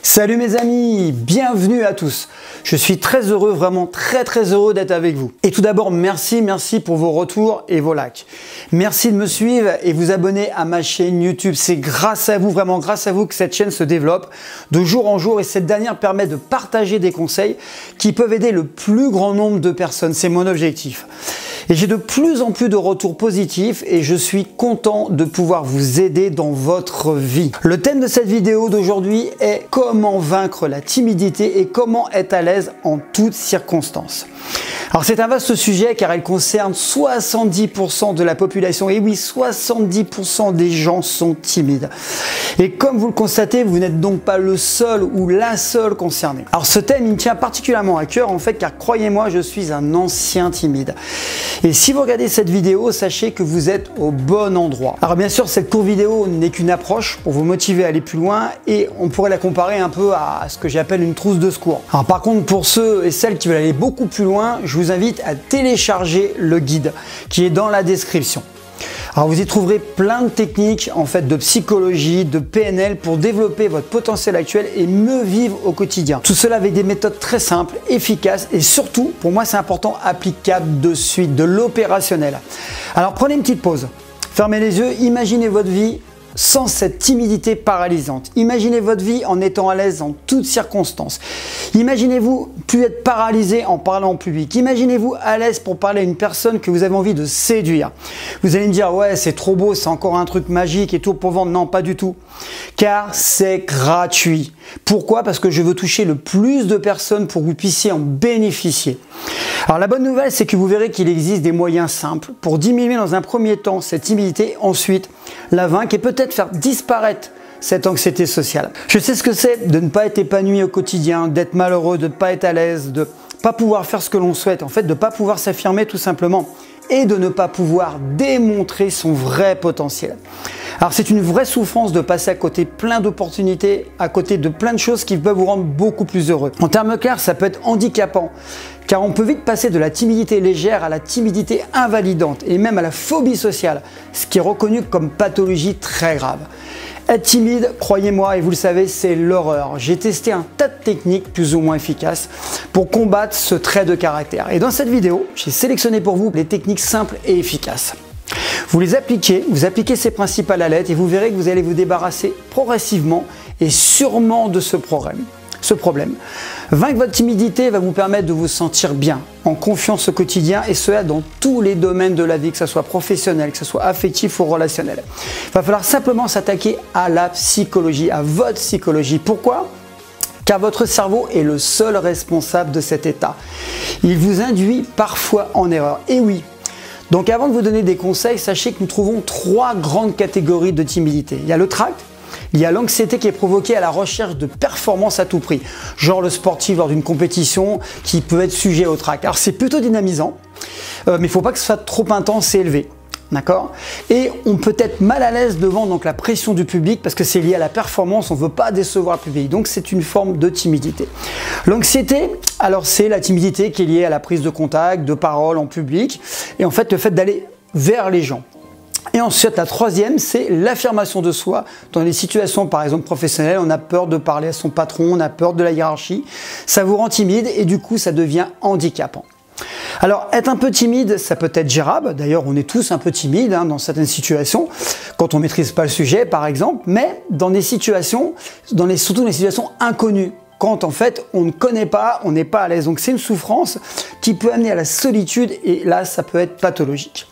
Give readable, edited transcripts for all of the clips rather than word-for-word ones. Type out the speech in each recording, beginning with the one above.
Salut mes amis, bienvenue à tous. Je suis très heureux, vraiment très heureux d'être avec vous. Et tout d'abord, merci pour vos retours et vos likes. Merci de me suivre et vous abonner à ma chaîne YouTube. C'est grâce à vous, vraiment grâce à vous que cette chaîne se développe de jour en jour et cette dernière permet de partager des conseils qui peuvent aider le plus grand nombre de personnes. C'est mon objectif. Et j'ai de plus en plus de retours positifs et je suis content de pouvoir vous aider dans votre vie. Le thème de cette vidéo d'aujourd'hui est comment vaincre la timidité et comment être à l'aise en toutes circonstances. Alors c'est un vaste sujet car il concerne 70% de la population. Et oui, 70% des gens sont timides. Et comme vous le constatez, vous n'êtes donc pas le seul ou la seule concernée. Alors ce thème, il me tient particulièrement à cœur en fait car croyez-moi, je suis un ancien timide. Et si vous regardez cette vidéo, sachez que vous êtes au bon endroit. Alors bien sûr, cette courte vidéo n'est qu'une approche pour vous motiver à aller plus loin et on pourrait la comparer un peu à ce que j'appelle une trousse de secours. Alors par contre, pour ceux et celles qui veulent aller beaucoup plus loin, je vous invite à télécharger le guide qui est dans la description. Alors vous y trouverez plein de techniques en fait de psychologie, de PNL pour développer votre potentiel actuel et mieux vivre au quotidien. Tout cela avec des méthodes très simples, efficaces et surtout, pour moi c'est important, applicables de suite, de l'opérationnel. Alors prenez une petite pause, fermez les yeux, imaginez votre vie sans cette timidité paralysante. Imaginez votre vie en étant à l'aise en toutes circonstances. Imaginez-vous plus être paralysé en parlant en public. Imaginez-vous à l'aise pour parler à une personne que vous avez envie de séduire. Vous allez me dire, ouais, c'est trop beau, c'est encore un truc magique et tout pour vendre. Non, pas du tout. Car c'est gratuit. Pourquoi? Parce que je veux toucher le plus de personnes pour que vous puissiez en bénéficier. Alors la bonne nouvelle, c'est que vous verrez qu'il existe des moyens simples pour diminuer dans un premier temps cette timidité, ensuite la vaincre et peut-être faire disparaître cette anxiété sociale. Je sais ce que c'est de ne pas être épanoui au quotidien, d'être malheureux, de ne pas être à l'aise, de ne pas pouvoir faire ce que l'on souhaite, en fait de ne pas pouvoir s'affirmer tout simplement et de ne pas pouvoir démontrer son vrai potentiel. Alors c'est une vraie souffrance de passer à côté plein d'opportunités, à côté de plein de choses qui peuvent vous rendre beaucoup plus heureux. En termes clairs, ça peut être handicapant, car on peut vite passer de la timidité légère à la timidité invalidante et même à la phobie sociale, ce qui est reconnu comme pathologie très grave. Être timide, croyez-moi, et vous le savez, c'est l'horreur. J'ai testé un tas de techniques plus ou moins efficaces pour combattre ce trait de caractère. Et dans cette vidéo, j'ai sélectionné pour vous les techniques simples et efficaces. Vous les appliquez, vous appliquez ces principes à la lettre et vous verrez que vous allez vous débarrasser progressivement et sûrement de ce problème. Vaincre votre timidité va vous permettre de vous sentir bien, en confiance au quotidien et cela dans tous les domaines de la vie, que ce soit professionnel, que ce soit affectif ou relationnel. Il va falloir simplement s'attaquer à la psychologie, à votre psychologie. Pourquoi ? Car votre cerveau est le seul responsable de cet état. Il vous induit parfois en erreur. Et oui. Donc avant de vous donner des conseils, sachez que nous trouvons trois grandes catégories de timidité. Il y a le tract. Il y a l'anxiété qui est provoquée à la recherche de performance à tout prix, genre le sportif lors d'une compétition qui peut être sujet au trac. Alors c'est plutôt dynamisant, mais il ne faut pas que ce soit trop intense et élevé. D'accord? Et on peut être mal à l'aise devant donc la pression du public parce que c'est lié à la performance, on ne veut pas décevoir le public. Donc c'est une forme de timidité. L'anxiété, alors c'est la timidité qui est liée à la prise de contact, de parole en public et en fait le fait d'aller vers les gens. Et ensuite, la troisième, c'est l'affirmation de soi. Dans les situations, par exemple, professionnelles, on a peur de parler à son patron, on a peur de la hiérarchie. Ça vous rend timide et du coup, ça devient handicapant. Alors, être un peu timide, ça peut être gérable. D'ailleurs, on est tous un peu timides dans certaines situations, quand on ne maîtrise pas le sujet, par exemple. Mais dans des situations, surtout dans les situations inconnues, quand en fait, on ne connaît pas, on n'est pas à l'aise. Donc, c'est une souffrance qui peut amener à la solitude et là, ça peut être pathologique.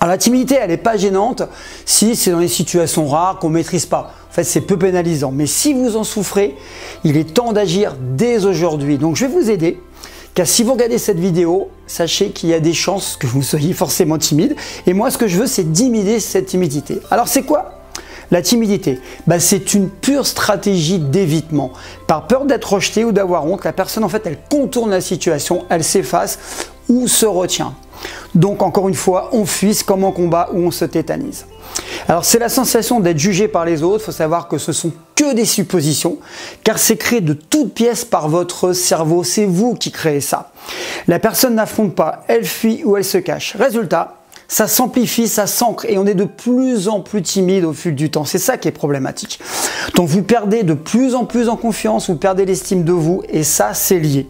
Alors la timidité, elle n'est pas gênante si c'est dans les situations rares qu'on ne maîtrise pas. En fait, c'est peu pénalisant. Mais si vous en souffrez, il est temps d'agir dès aujourd'hui. Donc je vais vous aider, car si vous regardez cette vidéo, sachez qu'il y a des chances que vous soyez forcément timide. Et moi, ce que je veux, c'est diminuer cette timidité. Alors c'est quoi la timidité? C'est une pure stratégie d'évitement. Par peur d'être rejeté ou d'avoir honte, la personne, en fait, elle contourne la situation, elle s'efface ou se retient. Donc encore une fois, on fuit comme en combat où on se tétanise. Alors c'est la sensation d'être jugé par les autres, il faut savoir que ce sont que des suppositions, car c'est créé de toutes pièces par votre cerveau, c'est vous qui créez ça. La personne n'affronte pas, elle fuit ou elle se cache. Résultat, ça s'amplifie, ça s'ancre et on est de plus en plus timide au fil du temps. C'est ça qui est problématique. Donc vous perdez de plus en plus en confiance, vous perdez l'estime de vous et ça c'est lié.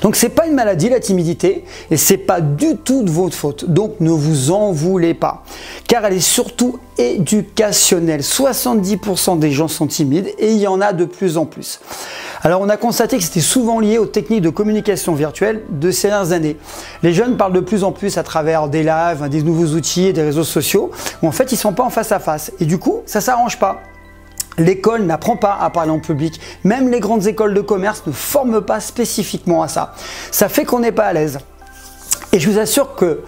Donc c'est pas une maladie la timidité et c'est pas du tout de votre faute. Donc ne vous en voulez pas car elle est surtout éducationnelle. 70% des gens sont timides et il y en a de plus en plus. Alors on a constaté que c'était souvent lié aux techniques de communication virtuelle de ces dernières années. Les jeunes parlent de plus en plus à travers des lives, des nouveaux outils et des réseaux sociaux où en fait ils sont pas en face à face et du coup ça s'arrange pas. L'école n'apprend pas à parler en public, même les grandes écoles de commerce ne forment pas spécifiquement à ça. Ça fait qu'on n'est pas à l'aise. Et je vous assure que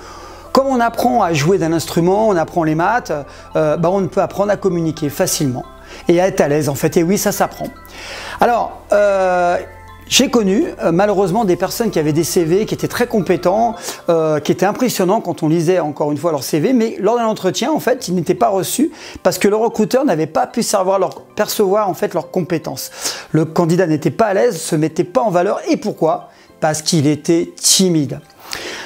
comme on apprend à jouer d'un instrument, on apprend les maths, on peut apprendre à communiquer facilement et à être à l'aise en fait. Et oui, ça s'apprend. Alors, j'ai connu malheureusement des personnes qui avaient des CV qui étaient très compétents, qui étaient impressionnants quand on lisait encore une fois leur CV, mais lors d'un entretien en fait ils n'étaient pas reçus parce que le recruteur n'avait pas pu percevoir en fait leurs compétences. Le candidat n'était pas à l'aise, se mettait pas en valeur et pourquoi? Parce qu'il était timide.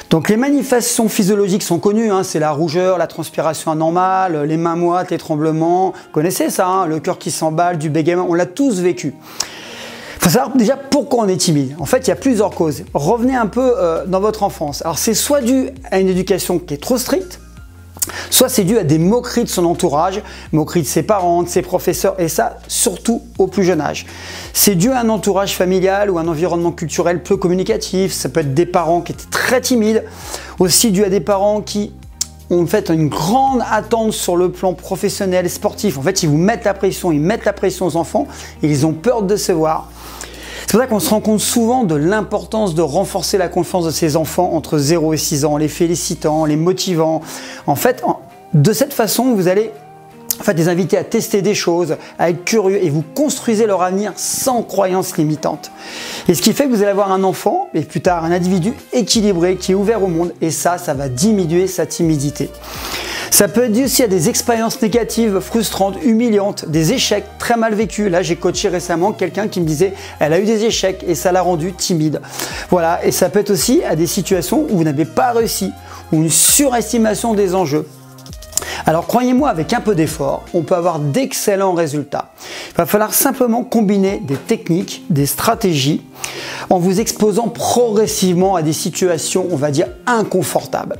Donc les manifestations physiologiques sont connues, hein, c'est la rougeur, la transpiration anormale, les mains moites, les tremblements, vous connaissez ça, hein, le cœur qui s'emballe, du bégaiement, on l'a tous vécu. Il faut savoir déjà pourquoi on est timide. En fait, il y a plusieurs causes. Revenez un peu dans votre enfance. Alors c'est soit dû à une éducation qui est trop stricte, soit c'est dû à des moqueries de son entourage, moqueries de ses parents, de ses professeurs, et ça, surtout au plus jeune âge. C'est dû à un entourage familial ou un environnement culturel peu communicatif, ça peut être des parents qui étaient très timides, aussi dû à des parents qui ont en fait une grande attente sur le plan professionnel et sportif. En fait, ils vous mettent la pression, ils mettent la pression aux enfants, et ils ont peur de décevoir. C'est pour ça qu'on se rend compte souvent de l'importance de renforcer la confiance de ces enfants entre 0 et 6 ans, en les félicitant, en les motivant. En fait, de cette façon, vous allez les inviter à tester des choses, à être curieux et vous construisez leur avenir sans croyances limitantes. Et ce qui fait que vous allez avoir un enfant et plus tard un individu équilibré qui est ouvert au monde et ça va diminuer sa timidité. Ça peut être dû aussi à des expériences négatives, frustrantes, humiliantes, des échecs très mal vécus. Là, j'ai coaché récemment quelqu'un qui me disait elle a eu des échecs et ça l'a rendu timide. Voilà, et ça peut être aussi à des situations où vous n'avez pas réussi, ou une surestimation des enjeux. Alors croyez-moi, avec un peu d'effort, on peut avoir d'excellents résultats. Il va falloir simplement combiner des techniques, des stratégies, en vous exposant progressivement à des situations, on va dire, inconfortables.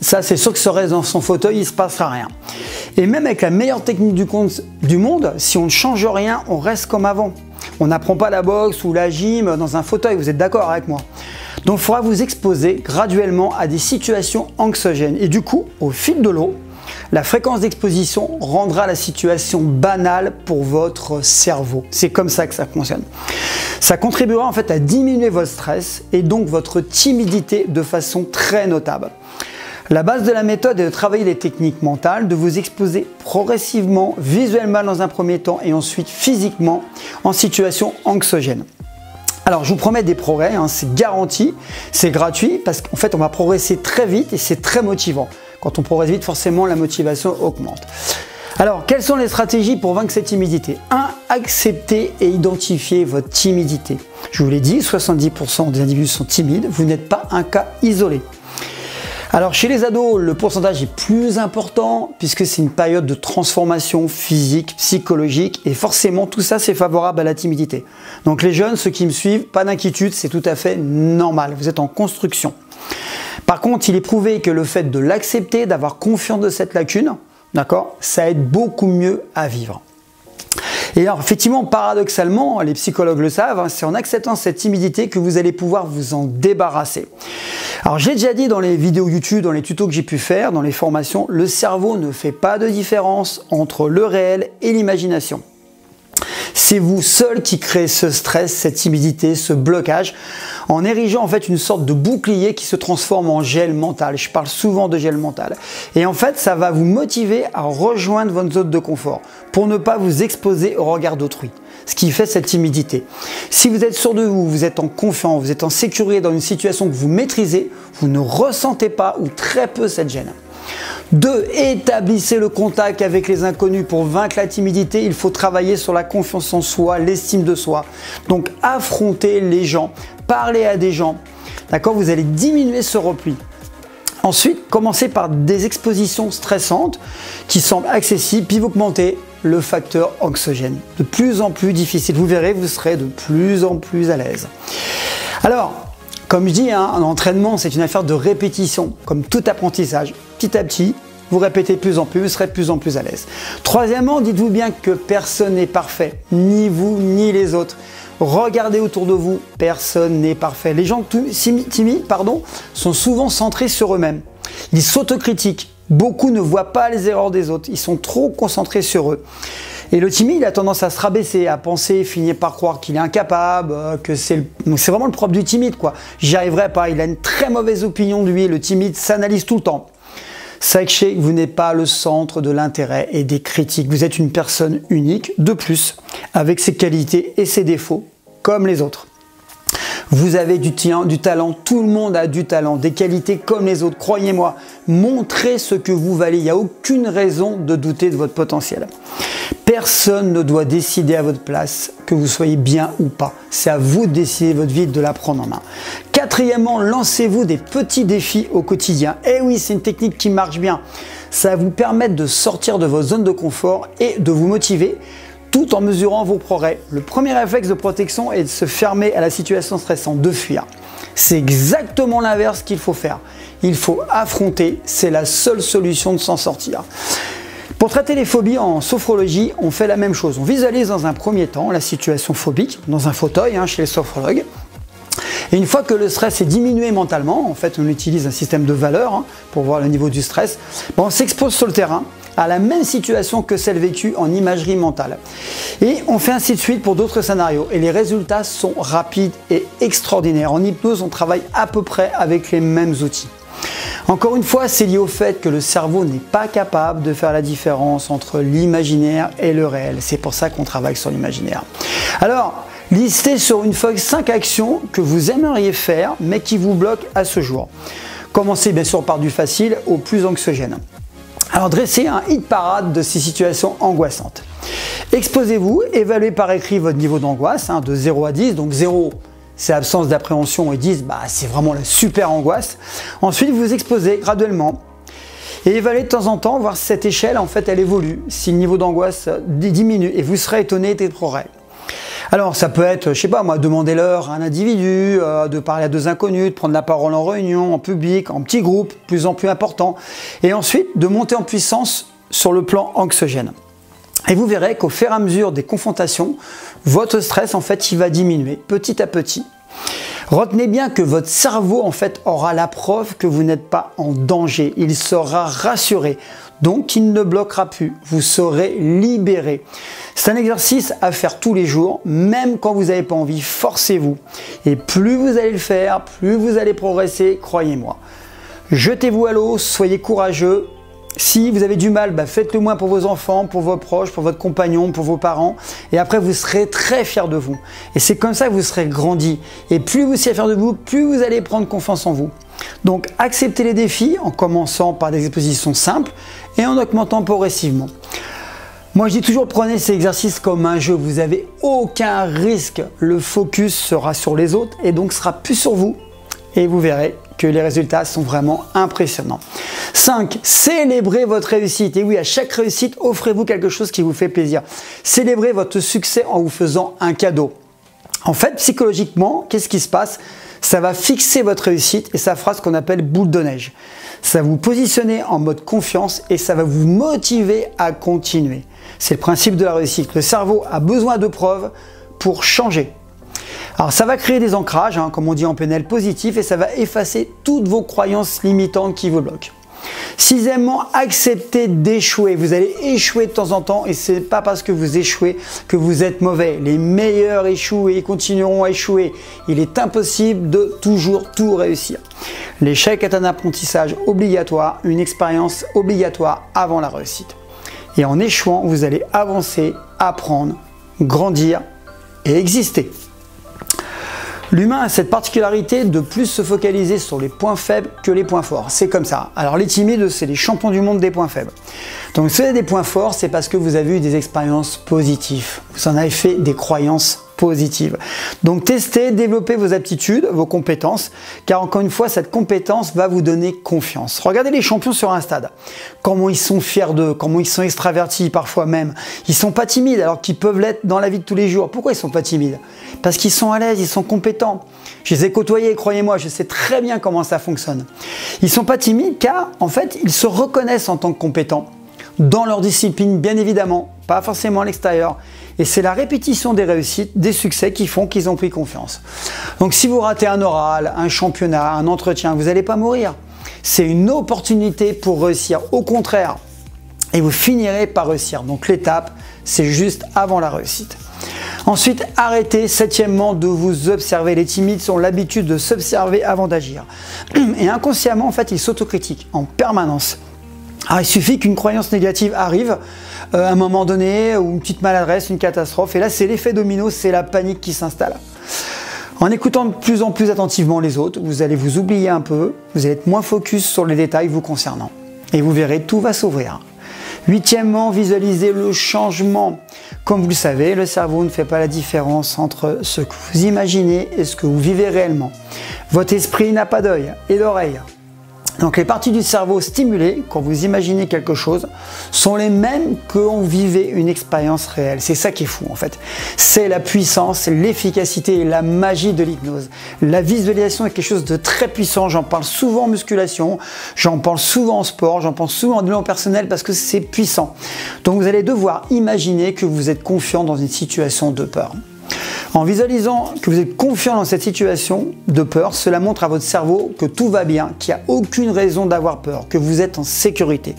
Ça, c'est sûr que si on reste dans son fauteuil, il ne se passera rien. Et même avec la meilleure technique du monde, si on ne change rien, on reste comme avant. On n'apprend pas la boxe ou la gym dans un fauteuil, vous êtes d'accord avec moi? Donc il faudra vous exposer graduellement à des situations anxiogènes. Et du coup, au fil de l'eau, la fréquence d'exposition rendra la situation banale pour votre cerveau. C'est comme ça que ça fonctionne. Ça contribuera en fait à diminuer votre stress et donc votre timidité de façon très notable. La base de la méthode est de travailler les techniques mentales, de vous exposer progressivement, visuellement dans un premier temps et ensuite physiquement en situation anxiogène. Alors je vous promets des progrès, hein, c'est garanti, c'est gratuit parce qu'en fait on va progresser très vite et c'est très motivant. Quand on progresse vite, forcément la motivation augmente. Alors quelles sont les stratégies pour vaincre cette timidité? 1. Accepter et identifier votre timidité. Je vous l'ai dit, 70% des individus sont timides, vous n'êtes pas un cas isolé. Alors chez les ados, le pourcentage est plus important puisque c'est une période de transformation physique, psychologique et forcément tout ça c'est favorable à la timidité. Donc les jeunes, ceux qui me suivent, pas d'inquiétude, c'est tout à fait normal, vous êtes en construction. Par contre, il est prouvé que le fait de l'accepter, d'avoir confiance de cette lacune, d'accord, ça aide beaucoup mieux à vivre. Et alors effectivement, paradoxalement, les psychologues le savent, hein, c'est en acceptant cette timidité que vous allez pouvoir vous en débarrasser. Alors j'ai déjà dit dans les vidéos YouTube, dans les tutos que j'ai pu faire, dans les formations, le cerveau ne fait pas de différence entre le réel et l'imagination. C'est vous seul qui créez ce stress, cette timidité, ce blocage, en érigeant en fait une sorte de bouclier qui se transforme en gel mental. Je parle souvent de gel mental. Et en fait, ça va vous motiver à rejoindre votre zone de confort pour ne pas vous exposer au regard d'autrui. Ce qui fait cette timidité. Si vous êtes sûr de vous, vous êtes en confiance, vous êtes en sécurité dans une situation que vous maîtrisez, vous ne ressentez pas ou très peu cette gêne. 2. Établissez le contact avec les inconnus. Pour vaincre la timidité, il faut travailler sur la confiance en soi, l'estime de soi. Donc affrontez les gens, parlez à des gens. D'accord, vous allez diminuer ce repli. Ensuite, commencez par des expositions stressantes qui semblent accessibles, puis vous augmentez le facteur anxiogène. De plus en plus difficile. Vous verrez, vous serez de plus en plus à l'aise. Alors, comme je dis, un entraînement, c'est une affaire de répétition, comme tout apprentissage. Petit à petit, vous répétez de plus en plus, vous serez de plus en plus à l'aise. Troisièmement, dites-vous bien que personne n'est parfait, ni vous, ni les autres. Regardez autour de vous, personne n'est parfait. Les gens timides sont souvent centrés sur eux-mêmes. Ils s'autocritiquent. Beaucoup ne voient pas les erreurs des autres. Ils sont trop concentrés sur eux. Et le timide a tendance à se rabaisser, à penser, finir par croire qu'il est incapable, que c'est vraiment le propre du timide, quoi. J'y arriverai pas. Il a une très mauvaise opinion de lui. Le timide s'analyse tout le temps. Sachez que vous n'êtes pas le centre de l'intérêt et des critiques. Vous êtes une personne unique, de plus, avec ses qualités et ses défauts, comme les autres. Vous avez du talent, tout le monde a du talent, des qualités comme les autres. Croyez-moi, montrez ce que vous valez. Il n'y a aucune raison de douter de votre potentiel. Personne ne doit décider à votre place que vous soyez bien ou pas. C'est à vous de décider votre vie, de la prendre en main. Quatrièmement, lancez-vous des petits défis au quotidien. Et oui, c'est une technique qui marche bien. Ça va vous permettre de sortir de votre zone de confort et de vous motiver tout en mesurant vos progrès. Le premier réflexe de protection est de se fermer à la situation stressante, de fuir. C'est exactement l'inverse qu'il faut faire. Il faut affronter, c'est la seule solution de s'en sortir. Pour traiter les phobies en sophrologie, on fait la même chose. On visualise dans un premier temps la situation phobique, dans un fauteuil chez les sophrologues. Et une fois que le stress est diminué mentalement, en fait on utilise un système de valeurs pour voir le niveau du stress, on s'expose sur le terrain à la même situation que celle vécue en imagerie mentale. Et on fait ainsi de suite pour d'autres scénarios. Et les résultats sont rapides et extraordinaires. En hypnose, on travaille à peu près avec les mêmes outils. Encore une fois, c'est lié au fait que le cerveau n'est pas capable de faire la différence entre l'imaginaire et le réel. C'est pour ça qu'on travaille sur l'imaginaire. Alors, listez sur une feuille 5 actions que vous aimeriez faire, mais qui vous bloquent à ce jour. Commencez bien sûr par du facile au plus anxiogène. Alors, dressez un hit parade de ces situations angoissantes. Exposez-vous, évaluez par écrit votre niveau d'angoisse, de 0 à 10, donc 0 c'est absence d'appréhension et 10 c'est vraiment la super angoisse. Ensuite, vous exposez graduellement et évaluez de temps en temps, voir si cette échelle en fait elle évolue, si le niveau d'angoisse diminue et vous serez étonné des progrès. Alors ça peut être, je sais pas moi, demander l'heure à un individu, de parler à deux inconnus, de prendre la parole en réunion, en public, en petits groupes, de plus en plus importants, et ensuite de monter en puissance sur le plan anxiogène. Et vous verrez qu'au fur et à mesure des confrontations, votre stress en fait il va diminuer petit à petit. Retenez bien que votre cerveau en fait aura la preuve que vous n'êtes pas en danger. Il sera rassuré, donc il ne bloquera plus. Vous serez libéré. C'est un exercice à faire tous les jours, même quand vous n'avez pas envie, forcez-vous. Et plus vous allez le faire, plus vous allez progresser, croyez-moi. Jetez-vous à l'eau, soyez courageux. Si vous avez du mal, faites-le moins pour vos enfants, pour vos proches, pour votre compagnon, pour vos parents. Et après, vous serez très fiers de vous. Et c'est comme ça que vous serez grandi. Et plus vous serez fiers de vous, plus vous allez prendre confiance en vous. Donc, acceptez les défis en commençant par des expositions simples et en augmentant progressivement. Moi, je dis toujours, prenez ces exercices comme un jeu. Vous n'avez aucun risque. Le focus sera sur les autres et donc sera plus sur vous. Et vous verrez que les résultats sont vraiment impressionnants. 5. Célébrez votre réussite. Et oui, à chaque réussite, offrez-vous quelque chose qui vous fait plaisir. Célébrez votre succès en vous faisant un cadeau. En fait, psychologiquement, qu'est-ce qui se passe? Ça va fixer votre réussite et ça fera ce qu'on appelle boule de neige. Ça va vous positionner en mode confiance et ça va vous motiver à continuer. C'est le principe de la réussite. Le cerveau a besoin de preuves pour changer. Alors ça va créer des ancrages, comme on dit en PNL, positifs et ça va effacer toutes vos croyances limitantes qui vous bloquent. Sixièmement, acceptez d'échouer. Vous allez échouer de temps en temps et ce n'est pas parce que vous échouez que vous êtes mauvais. Les meilleurs échouent et continueront à échouer. Il est impossible de toujours tout réussir. L'échec est un apprentissage obligatoire, une expérience obligatoire avant la réussite. Et en échouant, vous allez avancer, apprendre, grandir et exister. L'humain a cette particularité de plus se focaliser sur les points faibles que les points forts. C'est comme ça. Alors les timides, c'est les champions du monde des points faibles. Donc si vous avez des points forts, c'est parce que vous avez eu des expériences positives. Vous en avez fait des croyances positive. Donc testez, développez vos aptitudes, vos compétences, car encore une fois, cette compétence va vous donner confiance. Regardez les champions sur un stade, comment ils sont fiers d'eux, comment ils sont extravertis parfois même. Ils sont pas timides alors qu'ils peuvent l'être dans la vie de tous les jours. Pourquoi ils sont pas timides? Parce qu'ils sont à l'aise, ils sont compétents. Je les ai côtoyés, croyez-moi, je sais très bien comment ça fonctionne. Ils sont pas timides car en fait, ils se reconnaissent en tant que compétents dans leur discipline, bien évidemment, pas forcément à l'extérieur. Et c'est la répétition des réussites, des succès qui font qu'ils ont pris confiance. Donc si vous ratez un oral, un championnat, un entretien, vous n'allez pas mourir. C'est une opportunité pour réussir. Au contraire, et vous finirez par réussir. Donc l'étape, c'est juste avant la réussite. Ensuite, arrêtez, septièmement, de vous observer. Les timides ont l'habitude de s'observer avant d'agir. Et inconsciemment, en fait, ils s'autocritiquent en permanence. Alors, il suffit qu'une croyance négative arrive à un moment donné, ou une petite maladresse, une catastrophe, et là c'est l'effet domino, c'est la panique qui s'installe. En écoutant de plus en plus attentivement les autres, vous allez vous oublier un peu, vous allez être moins focus sur les détails vous concernant, et vous verrez, tout va s'ouvrir. Huitièmement, visualisez le changement. Comme vous le savez, le cerveau ne fait pas la différence entre ce que vous imaginez et ce que vous vivez réellement. Votre esprit n'a pas d'œil et d'oreille. Donc les parties du cerveau stimulées, quand vous imaginez quelque chose, sont les mêmes que quand vous vivez une expérience réelle. C'est ça qui est fou en fait. C'est la puissance, l'efficacité et la magie de l'hypnose. La visualisation est quelque chose de très puissant. J'en parle souvent en musculation, j'en parle souvent en sport, j'en parle souvent en développement personnel parce que c'est puissant. Donc vous allez devoir imaginer que vous êtes confiant dans une situation de peur. En visualisant que vous êtes confiant dans cette situation de peur, cela montre à votre cerveau que tout va bien, qu'il n'y a aucune raison d'avoir peur, que vous êtes en sécurité.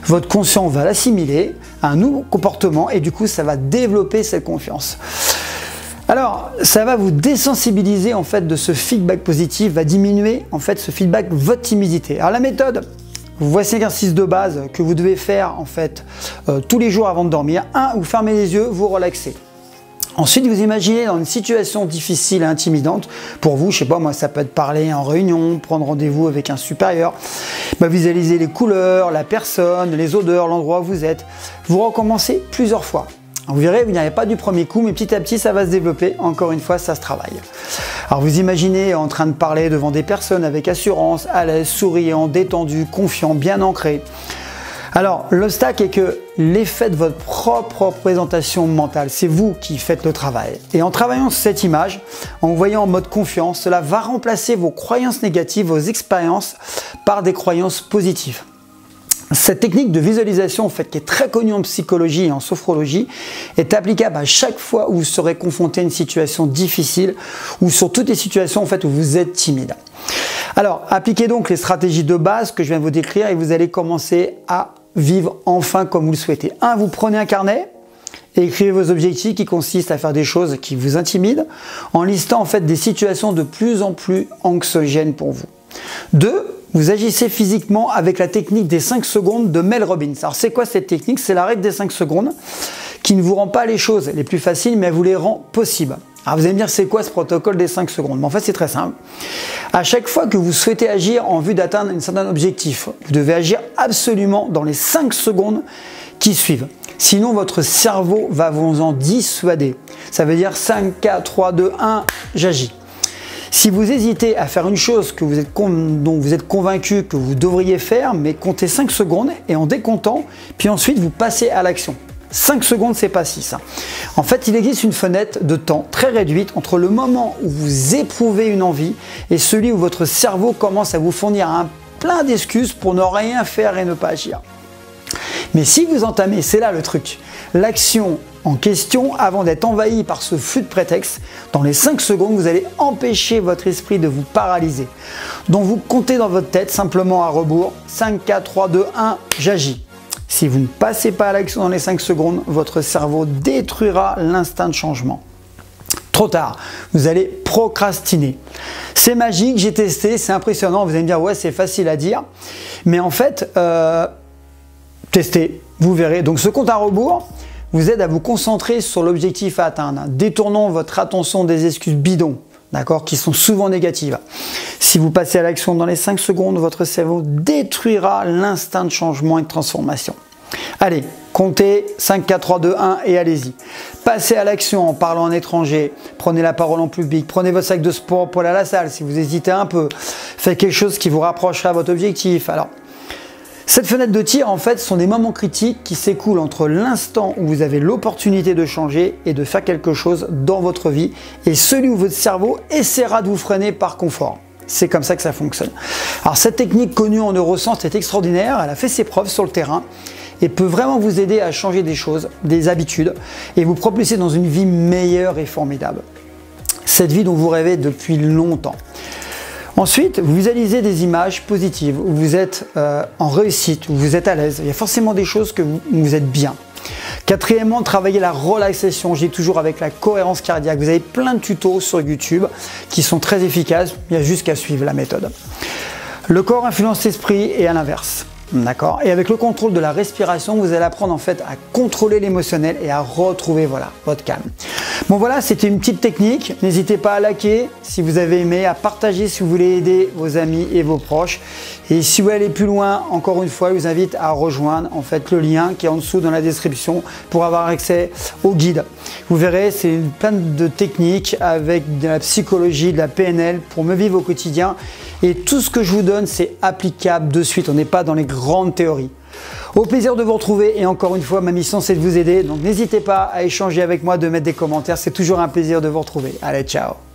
Votre conscient va l'assimiler à un nouveau comportement et du coup ça va développer cette confiance. Alors, ça va vous désensibiliser en fait de ce feedback positif, va diminuer en fait ce feedback, votre timidité. Alors la méthode, voici un exercice de base que vous devez faire en fait tous les jours avant de dormir. 1. Vous fermez les yeux, vous relaxez. Ensuite, vous imaginez dans une situation difficile et intimidante, pour vous, je sais pas, moi ça peut être parler en réunion, prendre rendez-vous avec un supérieur, visualisez les couleurs, la personne, les odeurs, l'endroit où vous êtes. Vous recommencez plusieurs fois. Vous verrez, vous n'y arrivez pas du premier coup, mais petit à petit ça va se développer. Encore une fois, ça se travaille. Alors vous imaginez en train de parler devant des personnes avec assurance, à l'aise, souriant, détendu, confiant, bien ancré. Alors, l'obstacle est que l'effet de votre propre représentation mentale, c'est vous qui faites le travail. Et en travaillant sur cette image, en vous voyant en mode confiance, cela va remplacer vos croyances négatives, vos expériences par des croyances positives. Cette technique de visualisation, en fait, qui est très connue en psychologie et en sophrologie, est applicable à chaque fois où vous serez confronté à une situation difficile ou sur toutes les situations en fait, où vous êtes timide. Alors, appliquez donc les stratégies de base que je viens de vous décrire et vous allez commencer à vivre enfin comme vous le souhaitez. 1. Vous prenez un carnet et écrivez vos objectifs qui consistent à faire des choses qui vous intimident en listant en fait des situations de plus en plus anxiogènes pour vous. 2. Vous agissez physiquement avec la technique des 5 secondes de Mel Robbins. Alors c'est quoi cette technique? C'est la règle des 5 secondes qui ne vous rend pas les choses les plus faciles, mais elle vous les rend possibles. Alors vous allez me dire, c'est quoi ce protocole des 5 secondes? Mais en fait, c'est très simple. À chaque fois que vous souhaitez agir en vue d'atteindre un certain objectif, vous devez agir absolument dans les 5 secondes qui suivent. Sinon, votre cerveau va vous en dissuader. Ça veut dire 5, 4, 3, 2, 1, j'agis. Si vous hésitez à faire une chose que dont vous êtes convaincu que vous devriez faire, mais comptez 5 secondes et en décomptant, puis ensuite vous passez à l'action. 5 secondes, c'est pas 6. En fait, il existe une fenêtre de temps très réduite entre le moment où vous éprouvez une envie et celui où votre cerveau commence à vous fournir un plein d'excuses pour ne rien faire et ne pas agir. Mais si vous entamez, c'est là le truc, l'action en question avant d'être envahi par ce flux de prétextes, dans les 5 secondes, vous allez empêcher votre esprit de vous paralyser. Donc vous comptez dans votre tête simplement à rebours, 5, 4, 3, 2, 1, j'agis. Si vous ne passez pas à l'action dans les 5 secondes, votre cerveau détruira l'instinct de changement. Trop tard, vous allez procrastiner. C'est magique, j'ai testé, c'est impressionnant, vous allez me dire ouais c'est facile à dire, mais en fait, testez, vous verrez. Donc ce compte à rebours vous aide à vous concentrer sur l'objectif à atteindre, détournant votre attention des excuses bidons, d'accord, qui sont souvent négatives. Si vous passez à l'action dans les 5 secondes, votre cerveau détruira l'instinct de changement et de transformation. Allez, Comptez 5, 4, 3, 2, 1 et allez-y. Passez à l'action en parlant en étranger. Prenez la parole en public. Prenez votre sac de sport pour aller à la salle si vous hésitez un peu. Faites quelque chose qui vous rapprochera à votre objectif. Alors, cette fenêtre de tir, en fait, sont des moments critiques qui s'écoulent entre l'instant où vous avez l'opportunité de changer et de faire quelque chose dans votre vie et celui où votre cerveau essaiera de vous freiner par confort. C'est comme ça que ça fonctionne. Alors, cette technique connue en neurosciences est extraordinaire. Elle a fait ses preuves sur le terrain et peut vraiment vous aider à changer des choses, des habitudes et vous propulser dans une vie meilleure et formidable. Cette vie dont vous rêvez depuis longtemps. Ensuite, vous visualisez des images positives où vous êtes en réussite, où vous êtes à l'aise. Il y a forcément des choses où vous êtes bien. Quatrièmement, travaillez la relaxation. Je dis toujours avec la cohérence cardiaque. Vous avez plein de tutos sur YouTube qui sont très efficaces. Il y a juste qu'à suivre la méthode. Le corps influence l'esprit et à l'inverse. D'accord. Et avec le contrôle de la respiration, vous allez apprendre en fait à contrôler l'émotionnel et à retrouver votre calme. Bon voilà, c'était une petite technique. N'hésitez pas à liker si vous avez aimé, à partager si vous voulez aider vos amis et vos proches. Et si vous voulez aller plus loin, encore une fois, je vous invite à rejoindre en fait le lien qui est en dessous dans la description pour avoir accès au guide. Vous verrez, c'est plein de techniques avec de la psychologie, de la PNL pour me vivre au quotidien. Et tout ce que je vous donne, c'est applicable de suite. On n'est pas dans les grandes théories. Au plaisir de vous retrouver et encore une fois, ma mission c'est de vous aider. Donc n'hésitez pas à échanger avec moi, de mettre des commentaires. C'est toujours un plaisir de vous retrouver. Allez, ciao!